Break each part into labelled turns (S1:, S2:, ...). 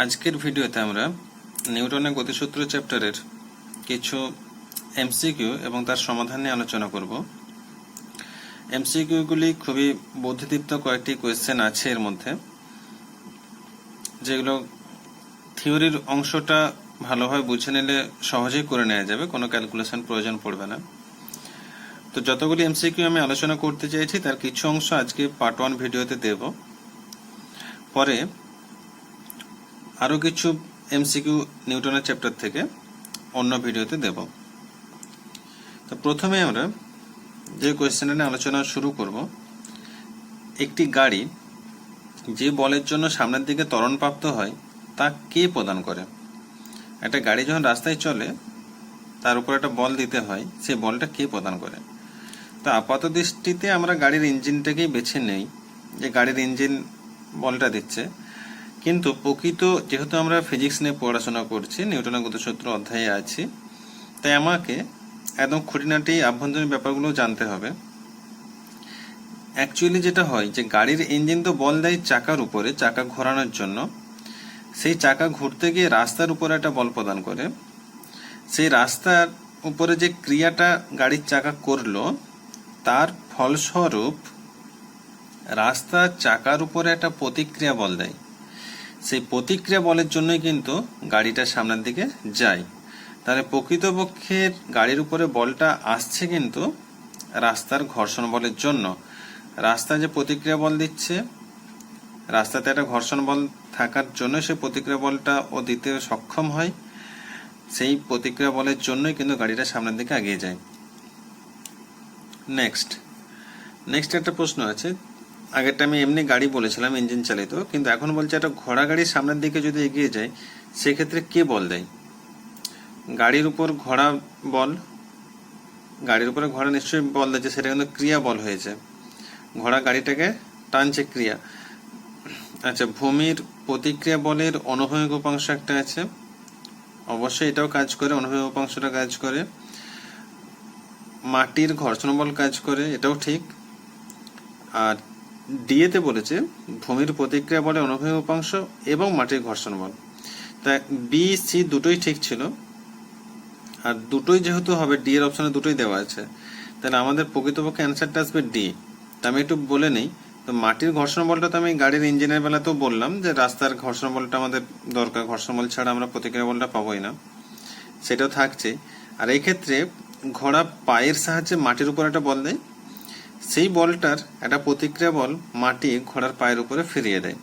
S1: আজকের ভিডিওতে আমরা নিউটনের গতিসূত্র চ্যাপ্টারের কিছু এমসিকিউ এবং তার সমাধান নিয়ে আলোচনা করব। এমসিকিউগুলি খুবই বুদ্ধিদীপ্ত কয়েকটি কোয়েশ্চেন আছে এর মধ্যে, যেগুলো থিওরির অংশটা ভালোভাবে বুঝে নিলে সহজেই করে নেওয়া যাবে, কোনো ক্যালকুলেশন প্রয়োজন পড়বে না। তো যতগুলি এমসিকিউ আমি আলোচনা করতে চাইছি তার কিছু অংশ আজকে পার্ট 1 ভিডিওতে দেব, পরে আরও কিছু এমসিকিউ নিউটনের চ্যাপ্টার থেকে অন্য ভিডিওতে দেব। তো প্রথমে আমরা যে কোয়েশ্চেনটা নিয়ে আলোচনা শুরু করব, একটি গাড়ি যে বলের জন্য সামনের দিকে ত্বরণ প্রাপ্ত হয় তা কে প্রদান করে? একটা গাড়ি যখন রাস্তায় চলে তার উপর একটা বল দিতে হয়, সেই বলটা কে প্রদান করে? তো আপাত দৃষ্টিতে আমরা গাড়ির ইঞ্জিনটাকেই বেছে নেই যে গাড়ির ইঞ্জিন বলটা দিচ্ছে, কিন্তু প্রকৃত যেহেতু আমরা ফিজিক্স নিয়ে পড়াশোনা করছি, নিউটনের গতিসূত্র অধ্যায়ে আছি, তাই আমাকে একদম খুঁটিনাটি আভ্যন্তরীণ ব্যাপারগুলো জানতে হবে। অ্যাকচুয়ালি যেটা হয় যে গাড়ির ইঞ্জিন তো বল দেয় চাকার উপরে, চাকা ঘোরানোর জন্য। সেই চাকা ঘুরতে গিয়ে রাস্তার উপরে একটা বল প্রদান করে। সেই রাস্তার উপরে যে ক্রিয়াটা গাড়ির চাকা করলো তার ফলস্বরূপ রাস্তার চাকার উপরে একটা প্রতিক্রিয়া বল দেয়। সেই প্রতিক্রিয়া বলের জন্যই কিন্তু গাড়িটা সামনের দিকে যায়। তাহলে প্রকৃতপক্ষে গাড়ির উপরে বলটা আসছে কিন্তু রাস্তার ঘর্ষণ বলের জন্য। রাস্তা যে প্রতিক্রিয়া বল দিচ্ছে, রাস্তাতে একটা ঘর্ষণ বল থাকার জন্য সে প্রতিক্রিয়া বলটা ও দিতে সক্ষম হয়। সেই প্রতিক্রিয়া বলের জন্যই কিন্তু গাড়িটা সামনের দিকে এগিয়ে যায়। নেক্সট একটা প্রশ্ন আছে। আগেরটা আমি এমনি গাড়ি বলেছিলাম ইঞ্জিন চালিত, কিন্তু এখন বলছে একটা ঘোড়া গাড়ির সামনের দিকে যদি এগিয়ে যায় সেক্ষেত্রে কে বল দেয়? গাড়ির উপর ঘোড়া বল, গাড়ির উপরে ঘোড়া নিশ্চয়ই বল দিচ্ছে, সেটা কিন্তু ক্রিয়া বল হয়েছে। ঘোড়া গাড়িটাকে টানছে, ক্রিয়া। আচ্ছা, ভূমির প্রতিক্রিয়া বলের অনুভূমিক উপাংশ একটা আছে, অবশ্যই এটাও কাজ করে, অনুভূমিক উপাংশটা কাজ করে। মাটির ঘর্ষণ বল কাজ করে, এটাও ঠিক। আর ডিএতে বলেছে ভূমির প্রতিক্রিয়া বলে অনুভূমিক উপাংশ এবং মাটির ঘর্ষণ বল। তা বি সি দুটোই ঠিক ছিল, আর দুটোই যেহেতু হবে, ডি এর অপশনে দুটোই দেওয়া আছে, তাহলে আমাদের প্রকৃতপক্ষে অ্যান্সারটা আসবে ডি। তা আমি একটু বলে নিই। তো মাটির ঘর্ষণ বলটা তো আমি গাড়ির ইঞ্জিনের বেলাতেও বললাম যে রাস্তার ঘর্ষণ বলটা আমাদের দরকার, ঘর্ষণ বল ছাড়া আমরা প্রতিক্রিয়া বলটা পাবোই না, সেটাও থাকছে। আর এই ক্ষেত্রে ঘোড়া পায়ের সাহায্যে মাটির উপর একটা বল দেয়, সেই বলটার একটা প্রতিক্রিয়া বল মাটি ঘোড়ার পায়ের উপরে ফিরিয়ে দেয়।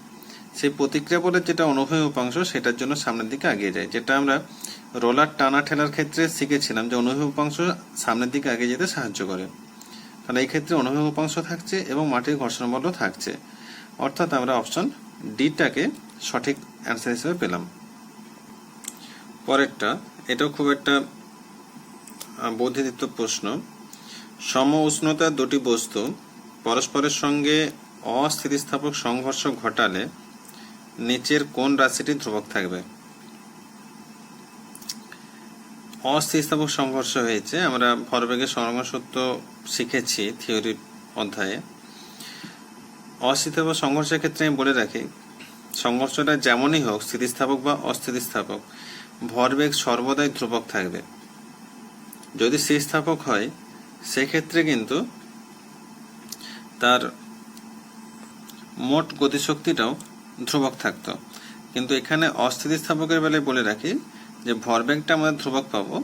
S1: সেই প্রতিক্রিয়া বলের যেটা অনুভূমিক উপাংশ সেটার জন্য সামনের দিকে এগিয়ে যায়, যেটা আমরা রোলার টানা ঠেলার ক্ষেত্রে শিখেছিলাম যে অনুভূমিক উপাংশ সামনের দিকে এগিয়ে যেতে সাহায্য করে। তাহলে এই ক্ষেত্রে অনুভূমিক উপাংশ থাকছে এবং মাটির ঘর্ষণ বলও থাকছে, অর্থাৎ আমরা অপশন ডিটাকে সঠিক অ্যান্সার হিসেবে পেলাম। পরেরটা, এটাও খুব একটা বুদ্ধিদীপ্ত প্রশ্ন। সম উষ্ণতার দুটি বস্তু পরস্পরের সঙ্গে অস্থিতিস্থাপক সংঘর্ষ ঘটালে নিচের কোন রাশিটি ধ্রুবক থাকবে? অস্থিতিস্থাপক সংঘর্ষ হয়েছে, আমরা ভরবেগের সংরক্ষণ সূত্র শিখেছি থিওরি অধ্যায়ে। অস্থিতিস্থাপক সংঘর্ষের ক্ষেত্রে আমি বলে রাখি, সংঘর্ষটা যেমনই হোক, স্থিতিস্থাপক বা অস্থিতিস্থাপক, ভরবেগ সর্বদাই ধ্রুবক থাকবে। যদি স্থিতিস্থাপক হয় সেক্ষেত্রে কিন্তু তার মোট গতিশক্তিটাও ধ্রুবক থাকতো, কিন্তু এখানে অস্থিতিস্থাপকের বেলায় বলে রাখি যে ভরবেগটা আমরা ধ্রুবক পাবো,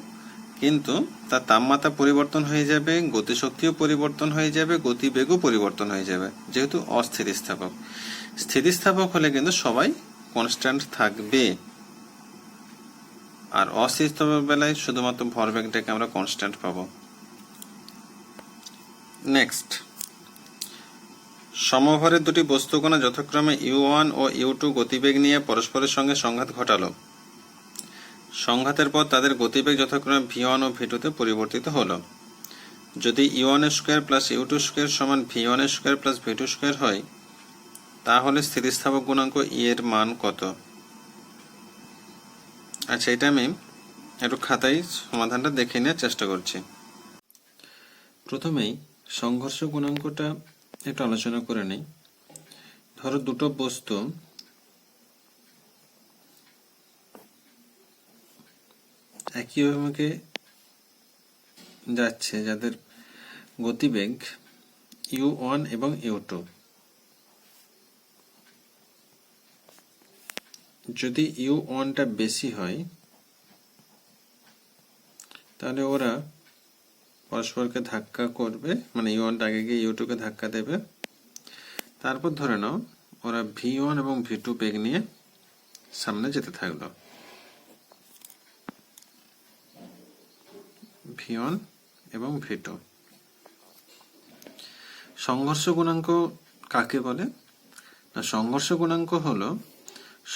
S1: কিন্তু তার তাপমাত্রা পরিবর্তন হয়ে যাবে, গতিশক্তিও পরিবর্তন হয়ে যাবে, গতিবেগও পরিবর্তন হয়ে যাবে, যেহেতু অস্থিতিস্থাপক। স্থিতিস্থাপক হলে কিন্তু সবাই কনস্ট্যান্ট থাকবে, আর অস্থিতিস্থাপক বেলায় শুধুমাত্র ভরবেগটাকে আমরা কনস্ট্যান্ট পাবো। নেক্সট, সমভরের দুটি বস্তুকণা যথাক্রমে u1 ও u2 গতিবেগ নিয়ে পরস্পরের সঙ্গে সংঘাত ঘটালো। সংঘাতের পর তাদের গতিবেগ যথাক্রমে v1 ও v2 তে পরিবর্তিত হলো। যদি u1 square plus u2 square সমান v1 square plus v2 square হয়, তাহলে স্থিতিস্থাপক গুণাঙ্ক e এর মান কত? আচ্ছা, এটা আমি একটু খাতায় সমাধানটা দেখে নেওয়ার চেষ্টা করছি। প্রথমেই সংঘর্ষ গুণাঙ্কটা একটু আলোচনা করে নেই। ধরো দুটো বস্তু একই অভিমুখে যাচ্ছে যাদের গতিবেগ u1 এবং u2, যদি u1টা বেশি হয় তাহলে ওরা পরস্পরকে ধাক্কা করবে, মানে u1টা আগে গিয়ে u2কে ধাক্কা দেবে। তারপর ধরে নাও ওরা v1 এবং v2 বেগ নিয়ে সামনে যেতে থাকলো। v1 এবং v2। সংঘর্ষ গুণাঙ্ক কাকে বলে? না, সংঘর্ষ গুণাঙ্ক হলো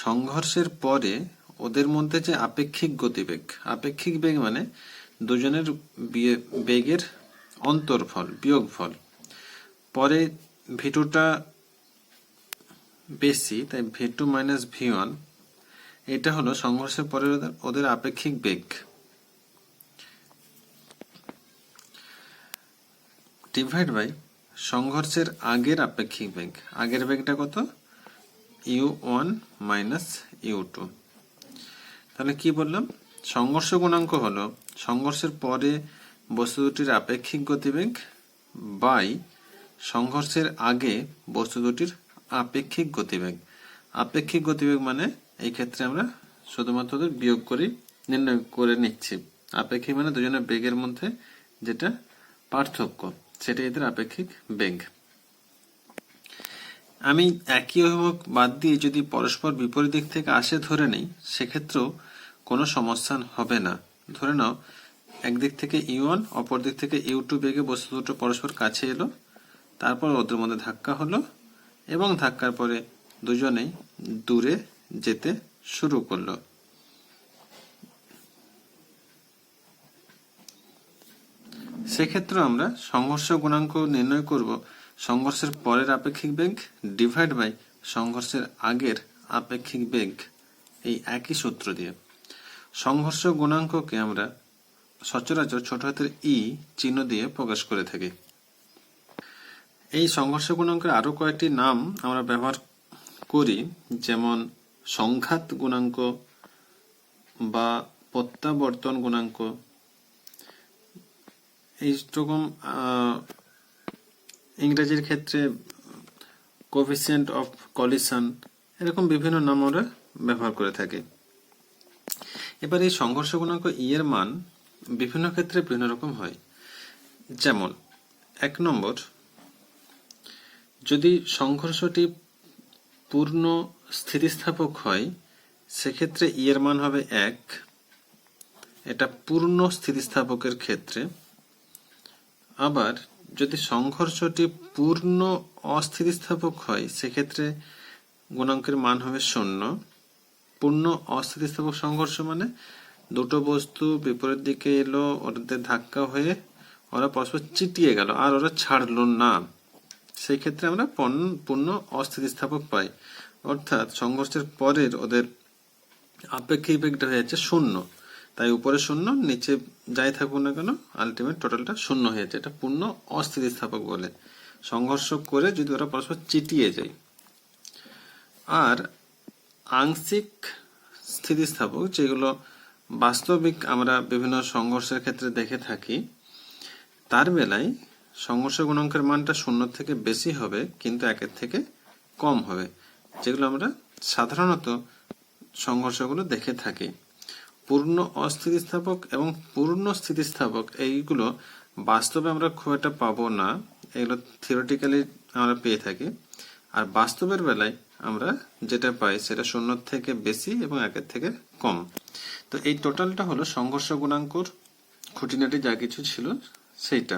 S1: সংঘর্ষের পরে ওদের মধ্যে যে আপেক্ষিক গতিবেগ। আপেক্ষিক বেগ মানে দুজনের বেগের অন্তরফল, বিয়োগফল। পরে v2টা বেশি, তাই v2 মাইনাস v1, এটা হলো সংঘর্ষের পরে ওদের আপেক্ষিক বেগ। ডিভাইড বাই সংঘর্ষের আগের আপেক্ষিক বেগ। আগের বেগটা কত? u1 minus u2। তাহলে কি বললাম? সংঘর্ষ গুণাঙ্ক হলো সংঘর্ষের পরে বস্তু দুটির আপেক্ষিক গতিবেগ বাই সংঘর্ষের আগে বস্তু দুটির আপেক্ষিক গতিবেগ। আপেক্ষিক গতিবেগ মানে এই ক্ষেত্রে আমরা শুধুমাত্র বিয়োগ করে নির্ণয় করে নিচ্ছি। আপেক্ষিক মানে দুজনের বেগের মধ্যে যেটা পার্থক্য, সেটা এদের আপেক্ষিক বেগ। আমি একই অভিমুখ বাদ দিয়ে যদি পরস্পর বিপরীত দিক থেকে আসে ধরে নেই, সেক্ষেত্রেও কোনো সমস্যা হবে না। ধরে নাও একদিক থেকে u1, অপর দিক থেকে u2 বেগে বস্তু দুটো পরস্পর কাছে এলো, তারপর ওদের মধ্যে ধাক্কা হলো এবং ধাক্কার পরে দুজনেই দূরে যেতে শুরু করলো। সেক্ষেত্রে আমরা সংঘর্ষ গুণাঙ্ক নির্ণয় করব সংঘর্ষের পরের আপেক্ষিক বেগ ডিভাইড বাই সংঘর্ষের আগের আপেক্ষিক বেগ, এই একই সূত্র দিয়ে। সংঘর্ষ গুণাঙ্ককে আমরা সচরাচর ছোট হাতের ই চিহ্ন দিয়ে প্রকাশ করে থাকি। এই সংঘর্ষ গুণাঙ্কের আরো কয়েকটি নাম আমরা ব্যবহার করি, যেমন সংঘাত গুণাঙ্ক বা প্রত্যাবর্তন গুণাঙ্ক। এইরকম ইংরেজির ক্ষেত্রে কোএফিসিয়েন্ট অফ কলিশন, এরকম বিভিন্ন নাম আমরা ব্যবহার করে থাকি। এবার এই সংঘর্ষ গুণাঙ্ক ই এর মান বিভিন্ন ক্ষেত্রে বিভিন্ন রকম হয়। যেমন 1 নম্বর, যদি সংঘর্ষটি পূর্ণ স্থিতিস্থাপক হয় সেক্ষেত্রে ই এর মান হবে 1, এটা পূর্ণ স্থিতিস্থাপকের ক্ষেত্রে। আবার যদি সংঘর্ষটি পূর্ণ অস্থিতিস্থাপক হয় সেক্ষেত্রে গুণাঙ্কের মান হবে 0। পূর্ণ অস্থিতিস্থাপক সংঘর্ষ মানে দুটো বস্তু বিপরীত দিকে এলো, ওদের ধাক্কা হয়ে ওরা পরস্পর চিটিয়ে গেল আর ওরা ছাড়লো না, সেই ক্ষেত্রে আমরা পূর্ণ অস্থিতিস্থাপক পাই। অর্থাৎ সংঘর্ষের পরের ওদের আপেক্ষিক বেগটা হয়ে যাচ্ছে 0, তাই উপরে 0 নিচে যাই থাকুক না কেন আলটিমেট টোটালটা 0 হয়ে যাচ্ছে। এটা পূর্ণ অস্থিতিস্থাপক বলে। সংঘর্ষ করে যদি ওরা পরস্পর চিটিয়ে যায়। আর আংশিক স্থিতিস্থাপক, যেগুলো বাস্তবিক আমরা বিভিন্ন সংঘর্ষের ক্ষেত্রে দেখে থাকি, তার বেলায় সংঘর্ষ গুণাঙ্কের মানটা 0 থেকে বেশি হবে কিন্তু 1 থেকে কম হবে, যেগুলো আমরা সাধারণত সংঘর্ষগুলো দেখে থাকি। পূর্ণ অস্থিতিস্থাপক এবং পূর্ণ স্থিতিস্থাপক এইগুলো বাস্তবে আমরা খুব একটা পাবো না, এগুলো থিওরিটিক্যালি আমরা পেয়ে থাকি। আর বাস্তবের বেলায় আমরা যেটা পাই সেটা 0 থেকে বেশি এবং 1 থেকে কম। তো এই টোটালটা হলো সংঘর্ষ গুণাঙ্কর খুঁটিনাটি যা কিছু ছিল সেইটা।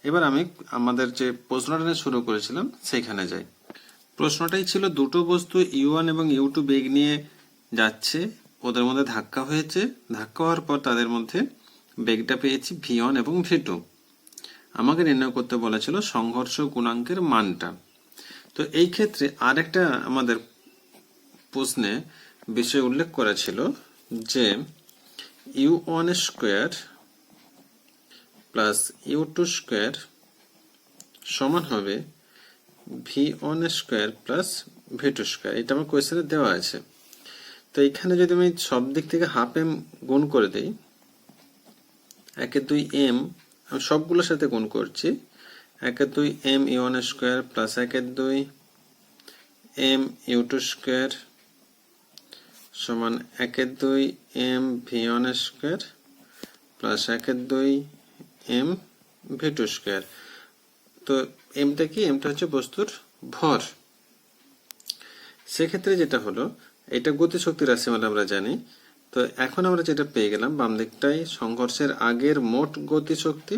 S1: এবার আমি আমাদের যে প্রশ্নটা নিয়ে শুরু করেছিলাম সেইখানে যাই। প্রশ্নটাই ছিল দুটো বস্তু u1 এবং u2 বেগ নিয়ে যাচ্ছে, ওদের মধ্যে ধাক্কা হয়েছে, ধাক্কা হওয়ার পর তাদের মধ্যে বেগটা পেয়েছি v1 এবং v2। আমাকে নির্ণয় করতে বলেছিল সংঘর্ষ গুণাঙ্কের মানটা। তো এই ক্ষেত্রে আরেকটা আমাদের প্রশ্নে বিষয় উল্লেখ করা ছিল যে u1 square plus u2 square সমান হবে v1 square plus v2 square. এটা আমার কোয়েশ্চেনে দেওয়া আছে। তো এখানে যদি আমি সব দিক থেকে হাফ এম গুণ করে দিই, 1/2 এম, আমি সবগুলোর সাথে গুণ করছি, 1/2 M U one square plus 1/2 M U two square সমান 1/2 M V one square plus 1/2 M V two square. তো এমটা কি? এমটা হচ্ছে বস্তুর ভর। সেক্ষেত্রে যেটা হলো, এটা গতিশক্তি রাশিমালা আমরা জানি। তো এখন আমরা যেটা পেয়ে গেলাম, বাম দিকটাই সংঘর্ষের আগের মোট গতিশক্তি,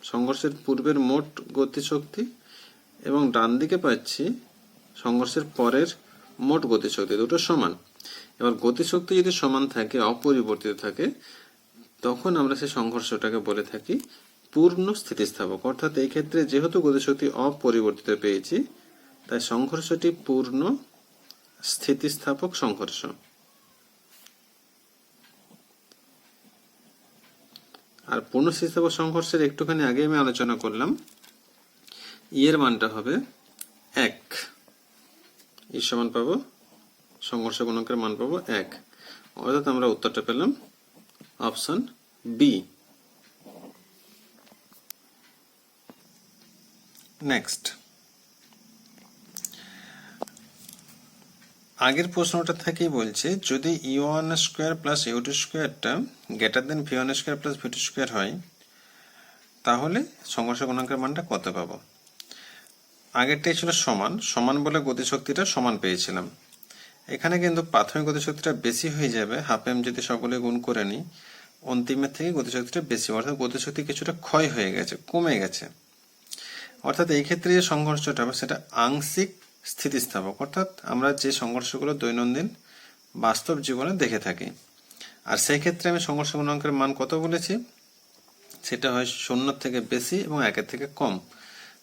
S1: সংঘর্ষের পূর্বের মোট গতিশক্তি, এবং ডান দিকে পাচ্ছি সংঘর্ষের পরের মোট গতিশক্তি, দুটো সমান। এবার গতিশক্তি যদি সমান থাকে, অপরিবর্তিত থাকে, তখন আমরা সেই সংঘর্ষটাকে বলে থাকি পূর্ণ স্থিতিস্থাপক। অর্থাৎ এই ক্ষেত্রে যেহেতু গতিশক্তি অপরিবর্তিত পেয়েছি, তাই সংঘর্ষটি পূর্ণ স্থিতিস্থাপক সংঘর্ষ। আর পূর্ণ স্থিতিস্থাপক সংঘর্ষের একটুখানি আগে আমি আলোচনা করলাম, এর মানটা হবে 1। ই সমান পাবো, সংঘর্ষ গুণকের মান পাবো 1। অর্থাৎ আমরা উত্তরটা পেলাম অপশন বি। নেক্সট, আগের প্রশ্নটা থেকেই বলছে, যদি ইউ1 স্কোয়ার প্লাস ইউ2 স্কোয়ারটা greater than V one square plus V two square হয়, তাহলে সংঘর্ষ গুণাঙ্কের মানটা কত পাবো? আগেরটাই ছিল সমান, সমান বলে গতিশক্তিটা সমান পেয়েছিলাম। এখানে কিন্তু প্রাথমিক গতিশক্তিটা বেশি হয়ে যাবে, হাফ এম যদি সকলে গুণ করে নিই, অন্তিমের থেকে গতিশক্তিটা বেশি, অর্থাৎ গতিশক্তি কিছুটা ক্ষয় হয়ে গেছে, কমে গেছে। অর্থাৎ এই ক্ষেত্রে যে সংঘর্ষটা হবে সেটা আংশিক স্থিতিস্থাপক, অর্থাৎ আমরা যে সংঘর্ষগুলো দৈনন্দিন বাস্তব জীবনে দেখে থাকি। আর সেই ক্ষেত্রে আমি সংঘর্ষ গুণাঙ্কের মান কত বলেছি? সেটা হয় 0 থেকে বেশি এবং 1 থেকে কম।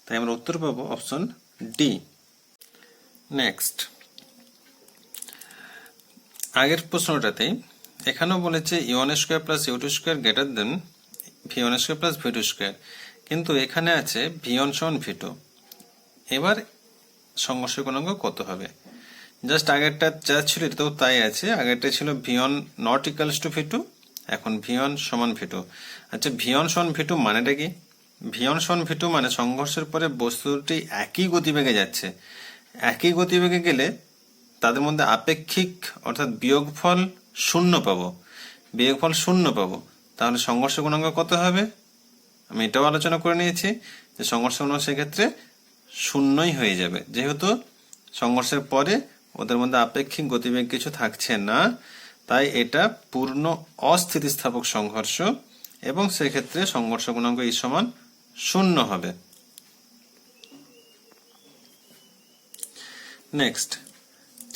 S1: তাই আমরা উত্তর পাবো অপশন ডি। নেক্সট, আগের প্রশ্নটাতেই এখানেও বলেছে U one square plus U two square greater than V one square plus V two square, কিন্তু এখানে আছে ভি1 সমান ভি2। এবার সংঘর্ষ গুণাঙ্ক কত হবে? জাস্ট আগেরটা যা ছিল এটাও তাই আছে, আগেরটা ছিল ভি1 নট ইকুয়ালস টু ভি2, এখন ভি1 সমান ভি2। আচ্ছা, ভি1 সমান ভি2 মানেটা কি? ভি1 সমান ভি2 মানে সংঘর্ষের পরে বস্তুটি একই গতিবেগে যাচ্ছে। একই গতিবেগে গেলে তাদের মধ্যে আপেক্ষিক অর্থাৎ বিয়োগফল 0 পাবো, বিয়োগফল 0 পাবো। তাহলে সংঘর্ষ গুণাঙ্ক কত হবে? আমি এটাও আলোচনা করে নিয়েছি যে সংঘর্ষ গুণাঙ্ক সেক্ষেত্রে 0ই হয়ে যাবে, যেহেতু সংঘর্ষের পরে ওদের মধ্যে আপেক্ষিক গতিবেগ কিছু থাকছে না, তাই এটা পূর্ণ অস্থিতিস্থাপক সংঘর্ষ, এবং সেক্ষেত্রে সংঘর্ষ গুণাঙ্ক ই সমান 0 হবে। নেক্সট,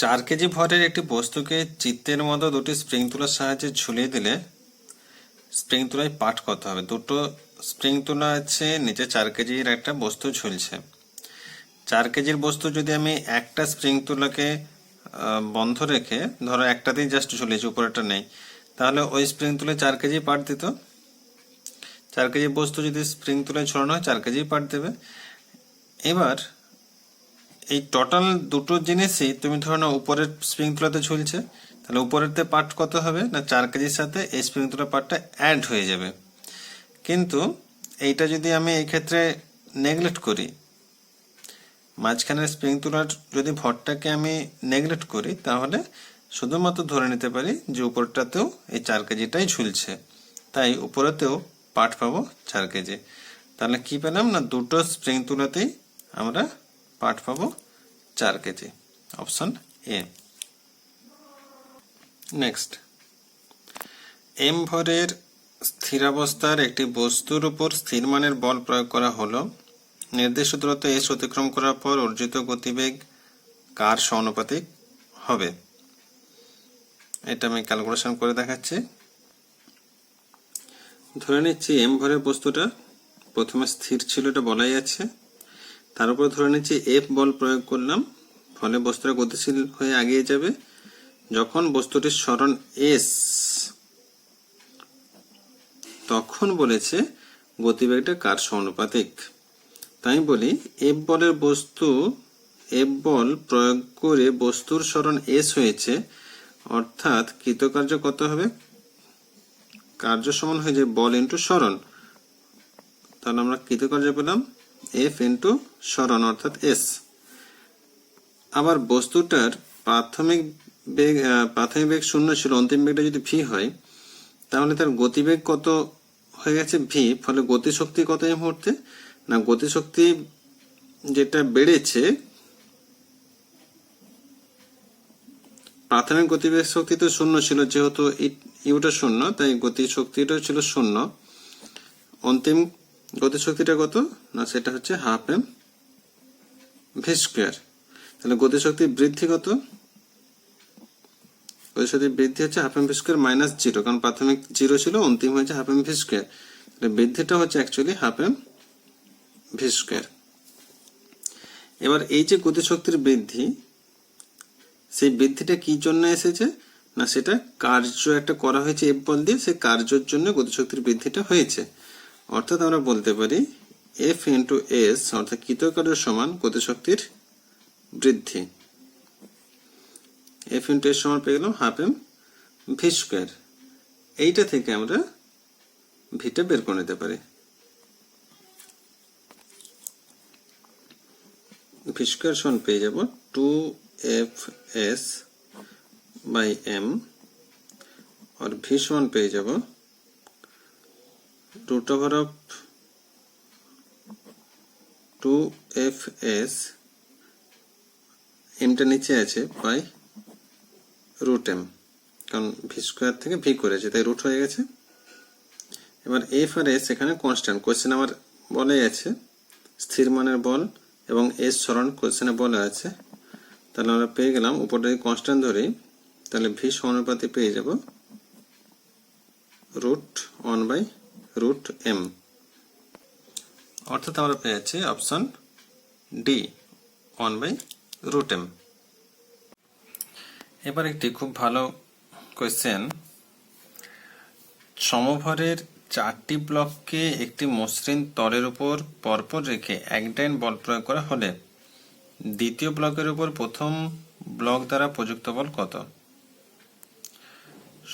S1: 4 কেজি ভরের একটি বস্তুকে চিত্রের মতো দুটি স্প্রিং তুলার সাহায্যে ঝুলিয়ে দিলে স্প্রিং তুলায় পাঠ কত হবে? দুটো স্প্রিং তুলা আছে, নিচে 4 কেজির একটা বস্তু ঝুলছে। 4 কেজির বস্তু যদি আমি একটা স্প্রিং তুলাকে বন্ধ রেখে, ধরো একটাতেই জাস্ট ঝুলিয়েছি, উপরেটা নেই, তাহলে ওই স্প্রিং তুলে 4 কেজি পাঠ দিত। 4 কেজি বস্তু যদি স্প্রিং তুলে ঝোলানো হয় 4 কেজি পাঠ দেবে। এবার এই টোটাল দুটো জিনিসই তুমি ধরো না উপরের স্প্রিং তুলাতে ঝুলছে, তাহলে উপরেরতে পার্ট কত হবে না 4 কেজির সাথে এই স্প্রিং তুলা পার্টটা অ্যাড হয়ে যাবে। কিন্তু এইটা যদি আমি এই ক্ষেত্রে নেগলেক্ট করি, মাঝখানের স্প্রিং তুলার যদি ভরটাকে আমি নেগলেক্ট করি, তাহলে শুধুমাত্র ধরে নিতে পারি যে উপরটাতেও এই 4 কেজিটাই ঝুলছে, তাই উপরেতেও পার্ট পাবো 4 কেজি। তাহলে কি পেলাম না দুটো স্প্রিং তুলাতেই আমরা পার্ট পাবো 4 KG, option A. Next, M ভরের স্থিরাবস্থার একটি বস্তুর উপর স্থির মানের বল প্রয়োগ করা হলো, নির্দিষ্ট দূরত্ব এস অতিক্রম করার পর অর্জিত গতিবেগ কার সমানুপাতিক হবে? এটা আমি ক্যালকুলেশন করে দেখাচ্ছি। ধরে নিচ্ছি এম ভরের বস্তুটা প্রথমে স্থির ছিল, এটা বলাই আছে। তার উপর ধরে নিচ্ছি এফ বল প্রয়োগ করলাম, ফলে বস্তুটা গতিশীল হয়ে এগিয়ে যাবে। যখন বস্তুটির সরণ এস, তখন বলেছে গতিবেগটা কার সমানুপাতিক। তাই বলি এফ বল প্রয়োগ করে বস্তুর সরণ এস হয়েছে, অর্থাৎ কৃতকার্য কত হবে, কার্য সমান হয়ে যায় বল ইন্টু সরণ, তাহলে আমরা কৃতকার্য পেলাম এফ ইন্টু সরণ অর্থাৎ এস। আবার বস্তুটার প্রাথমিক বেগ 0 ছিল, অন্তিম বেগটা যদি ভি হয় তাহলে তার গতিবেগ কত হয়ে গেছে ভি, ফলে গতিশক্তি কত এই মুহূর্তে, না গতিশক্তি যেটা বেড়েছে, প্রাথমিক গতিবেগ শক্তি তো 0 ছিল, যেহেতু ইউটা 0 তাই গতিশক্তিটাও ছিল 0। অন্তিম গতিশক্তিটা কত, না সেটা হচ্ছে হাফ এম ভি স্কোয়ার। তাহলে গতিশক্তি বৃদ্ধি কত, গতিশক্তি বৃদ্ধি হচ্ছে half M V square minus 0, কারণ প্রাথমিক 0 ছিল, অন্তিম হয়েছে হাফ এম ভি স্কোয়ার। তাহলে বৃদ্ধিটা হচ্ছে actually half M V square. এবার এই যে গতিশক্তির বৃদ্ধি, সেই বৃদ্ধিটা কি জন্য এসেছে, না সেটা কার্য একটা করা হয়েছে এফ বল দিয়ে, সেই কার্যের জন্য গতিশক্তির বৃদ্ধিটা হয়েছে। অর্থাৎ আমরা বলতে পারি এফ ইন্টু এস অর্থাৎ কৃতকার্য সমান গতিশক্তির বৃদ্ধি। এফ ইন্টু এস সমান পেয়ে গেলাম হাফ এম ভি স্কোয়ার। এইটা থেকে আমরা ভিটা বের করে নিতে পারি। ভি স্কোয়ার সমান পেয়ে যাব 2fs বাই এম, और ভি সমান পেয়ে যাব रूट ओवर ऑफ 2fs, এমটা নিচে আছে, বাই রুট এম, কারণ ভি স্কোয়ার থেকে ভি করেছে তাই রুট হয়ে গেছে। এবার এফ আর এস এখানে কনস্ট্যান্ট, কোশ্চেন আমার বলে আছে স্থির মানের বল এবং এস সরণ কোশ্চেনে বলা আছে। তাহলে আমরা পেয়ে গেলাম, উপরটা যদি কনস্ট্যান্ট ধরি তাহলে ভি সমানুপাতি পেয়ে যাব √1/√m, অর্থাৎ আমরা পেয়ে যাচ্ছি অপশন ডি 1/√m। এবার একটি খুব ভালো কোশ্চেন, সমভরের 4টি ব্লককে একটি মসৃণ তলের উপর পরপর রেখে এক ডাইন বল প্রয়োগ করা হলে দ্বিতীয় ব্লকের উপর প্রথম ব্লক দ্বারা প্রযুক্ত বল কত।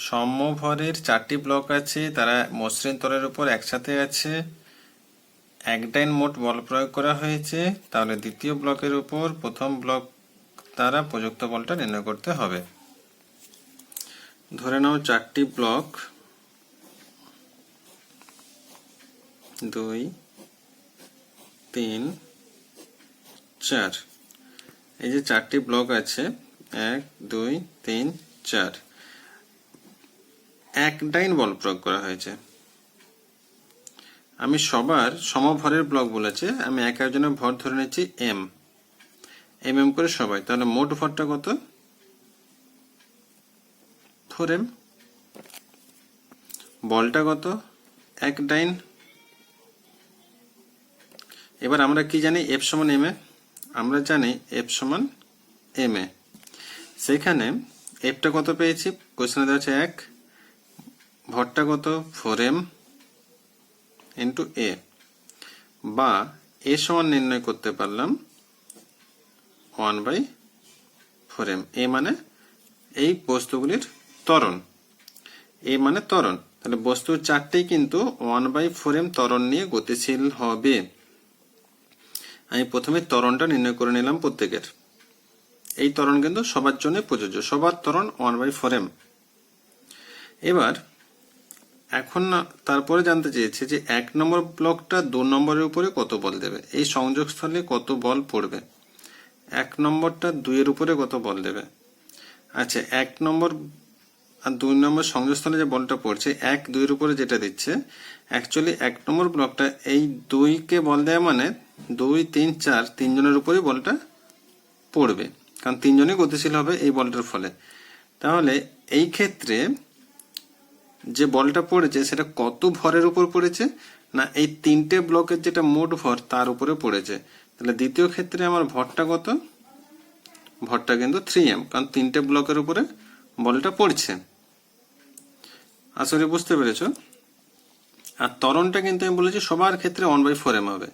S1: সমভরের 4টি ব্লক আছে, তারা মসৃণ তলের উপর একসাথে আছে, এক ডাইন মোট বল প্রয়োগ করা হয়েছে, তাহলে দ্বিতীয় ব্লকের উপর প্রথম ব্লক দ্বারা প্রযুক্ত বলটা নির্ণয় করতে হবে। ধরে নাও 4টি ব্লক 2 3 4, এই যে 4টি ব্লক আছে 1 2 3 4, এক ডাইন বল প্রয়োগ করা হয়েছে। আমি সবার সমভরের ব্লক বলেছে, আমি এক একজনের ভর ধরে নিচ্ছি এম এম করে সবাই, তাহলে মোট ভরটা কত 4m, বলটা কত এক ডাইন। এবার আমরা কি জানি এফ সমান এম এ, আমরা জানি এফ সমান এম এ, সেখানে এফটা কত পেয়েছি, কোশ্চেনে দেওয়া আছে 1, ভরটা কত 4m ইন্টু এ, বা এ সমান নির্ণয় করতে পারলাম 1/4m। এ মানে এই বস্তুগুলির ত্বরণ, এ মানে ত্বরণ, তাহলে বস্তুর 4টেই কিন্তু 1/4m ত্বরণ নিয়ে গতিশীল হবে। আমি প্রথমে ত্বরণটা নির্ণয় করে নিলাম প্রত্যেকের, এই ত্বরণ কিন্তু সবার জন্য প্রযোজ্য, সবার ত্বরণ 1/4m। এবার এখন তারপরে জানতে চেয়েছে যে 1 নম্বর ব্লকটা 2 নম্বরের উপরে কত বল দেবে, এই সংযোগস্থলে কত বল পড়বে, 1 নম্বরটা 2 এর উপরে কত বল দেবে। আচ্ছা, 1 নম্বর আর 2 নম্বর সংযোগস্থলে যে বলটা পড়ছে 1 2 এর উপরে যেটা দিচ্ছে, অ্যাকচুয়ালি 1 নম্বর ব্লকটা এই 2 কে বল দেয়া মানে 2 3 4 তিনজনের উপরে বলটা পড়বে, কারণ তিনজনই গতিশীল হবে এই বলটার ফলে। তাহলে এই ক্ষেত্রে যে বলটা পড়েছে সেটা কত ভরের উপর পড়েছে, না এই 3টে ব্লকের যেটা মোট ভর তার উপরে পড়েছে। তাহলে দ্বিতীয় ক্ষেত্রে আমার ভরটা কত, ভরটা কিন্তু 3m, কারণ 3টে ব্লকের উপরে বলটা পড়ছে। আসলে বুঝতে পেরেছ। আর ত্বরণটা কিন্তু আমি বলেছি সবার ক্ষেত্রে 1/4m হবে,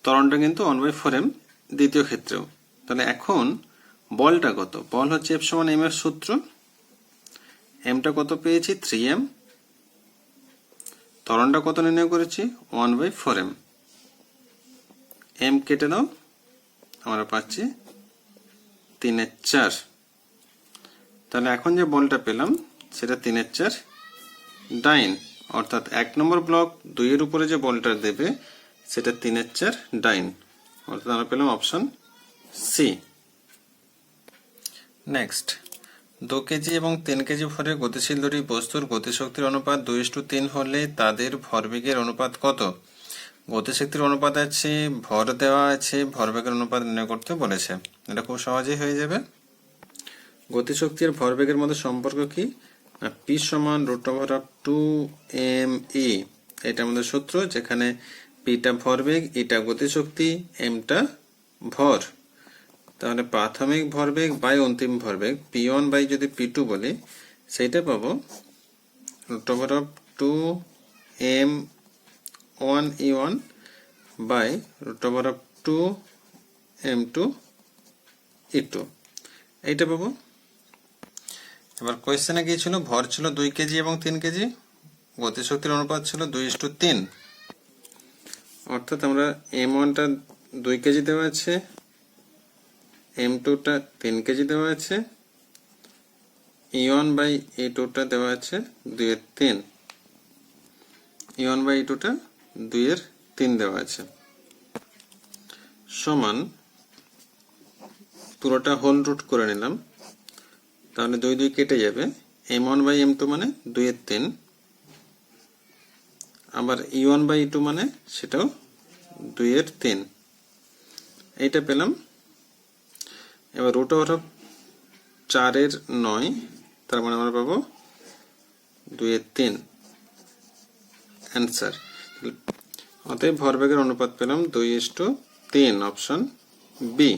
S1: ত্বরণটা কিন্তু 1/4m দ্বিতীয় ক্ষেত্রেও। তাহলে এখন বলটা কত, বল হচ্ছে এফ সমান এম এর সূত্র, এমটা কত পেয়েছি 3m, ত্বরণটা কত নির্ণয় করেছি 1/4m। m কেটে দাও, আমরা পাচ্ছি 3/4। তাহলে এখন যে বলটা পেলাম সেটা 3/4 ডাইন, অর্থাৎ 1 নম্বর ব্লক 2 এর উপরে যে বলটা দেবে সেটা 3/4 ডাইন, অর্থাৎ আমরা পেলাম অপশন সি। নেক্সট, 2 কেজি এবং 3 কেজি ভরের গতিশীল দুটি বস্তুর গতিশক্তির অনুপাত 2:3 হলে তাদের ভরবেগের অনুপাত কত? গতিশক্তির অনুপাত আছে, ভর দেওয়া আছে, ভরবেগের অনুপাত নির্ণয় করতে বলেছে। এটা খুব সহজেই হয়ে যাবে। গতিশক্তি আর ভরবেগের মধ্যে সম্পর্ক কি? P সমান √2mE, এটা আমাদের সূত্র, যেখানে পিটা ভরবেগ, এটা গতিশক্তি, এমটা ভর। তাহলে প্রাথমিক ভরবেগ বাই অন্তিম ভরবেগ P1 বাই যদি P2 বলি, সেইটা পাবো √2m1E1 বাই √2m2E2, এইটা পাবো। এবার কোয়েশ্চেনে কি ছিল? ভর ছিল 2 কেজি এবং 3 কেজি, গতিশক্তির অনুপাত ছিল 2:3, অর্থাৎ আমরা m1টা 2 কেজি দেওয়া আছে, m2টা 3 কেজি দেওয়া আছে, E1 বাই E2টা দেওয়া আছে 2/3, E1 বাই E2টা 2/3 দেওয়া আছে, সমান পুরোটা হোল রুট করে নিলাম। তাহলে 2 2 কেটে যাবে, m1 বাই m2 মানে 2/3, আবার E1 বাই E2 মানে সেটাও 2/3, এইটা পেলাম। এবার √4/9, তার মানে আমরা পাবো 2/3 অ্যান্সার। অতএব ভরবেগের অনুপাত পেলাম 2:3, অপশন বি।